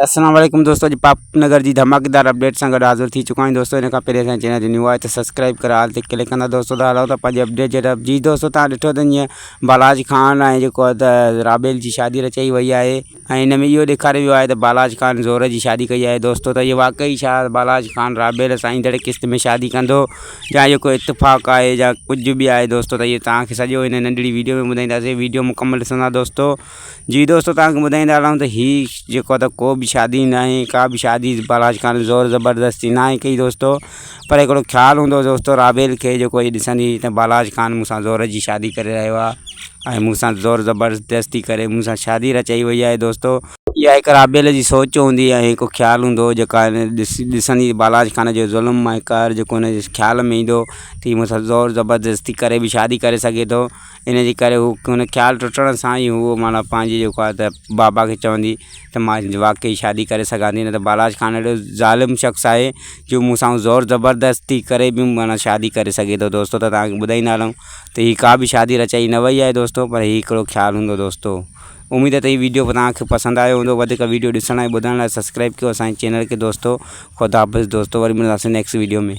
अस्सलाम वालेकुम दोस्तों जी पापनगर जी धमाकेदार अपडेट सां गॾु हाज़िर थी चुका आहियूं दोस्तों। इन खां पहिरीं असांजे चैनल ते न्यू आहे त सब्सक्राइब करे हाल ते क्लिक कंदा दोस्तों। त हलो त पंहिंजे अपडेट जे तरफ़। जी दोस्तों तव्हां ॾिठो त हीअं बालाज खान ऐं जेको आहे त राबेल जी शादी रचाई वई आहे ऐं हिन में इहो ॾेखारियो वियो आहे त बालाज खान ज़ोर जी शादी कई आहे दोस्तों। त इहो वाक़ई छा बालाज खान राबेल सां ईंदड़ क़िस्त में शादी कंदो या इहो कोई इत्तेफ़ाक़ आहे या कुझु बि आहे दोस्तों। त इहो तव्हांखे सॼो हिन नंढड़ी वीडियो में ॿुधाईंदासीं। वीडियो मुकमल ॾिसंदा दोस्तों। जी दोस्तों तव्हांखे ॿुधाईंदा हलूं त हीउ जेको आहे त को बि शादी न आहे, का भी शादी बालाज खान ज़ोर ज़बरदस्ती ना ही कई दोस्तों। पर हिकिड़ो ख़्यालु हूंदो दोस्तों राबेल खे जेको हीअ ॾिसंदी त बालाज खान मूंसां ज़ोर जी शादी करे रहियो आहे ऐं मूंसां ज़ोर ज़बरदस्ती करे मूंसां शादी रचाई वई आहे दोस्तों। इहा हिकु राबेल जी सोच हूंदी ऐं हिकु ख़्यालु हूंदो जेका ॾिसंदी बालाज खान जो ज़ुल्म ऐं कहर जेको हुन जे ख़्याल में ईंदो त हीअ मूंसां ज़ोर ज़बरदस्ती करे भी शादी करे सघे थो। इन जे करे हू हुन ख़्यालु टुटण सां ई उहो माना पंहिंजी जेको आहे त बाबा खे चवंदी त मां वाक़ई शादी करे सघां थी। न त बालाज खान एॾो ज़ालिम शख़्स आहे जो मूंसां ज़ोर ज़बरदस्ती करे भी माना शादी करे सघे थो दोस्तों। त तव्हांखे ॿुधाईंदा हलूं त हीअ का भी शादी रचाई न वई आहे दोस्तों, पर हीअ हिकिड़ो ख़्यालु हूंदो दोस्तों। उम्मीद है तो ये वीडियो तव्हांखे पसंदि आयो हूंदो। वधीक वीडियो ॾिसण ऐं ॿुधण लाइ सब्सक्राइब कयो असांजे चैनल खे दोस्तों। ख़ुदा हाफ़िज़ दोस्तों, वरी मिलंदासीं नेक्स्ट वीडियो में।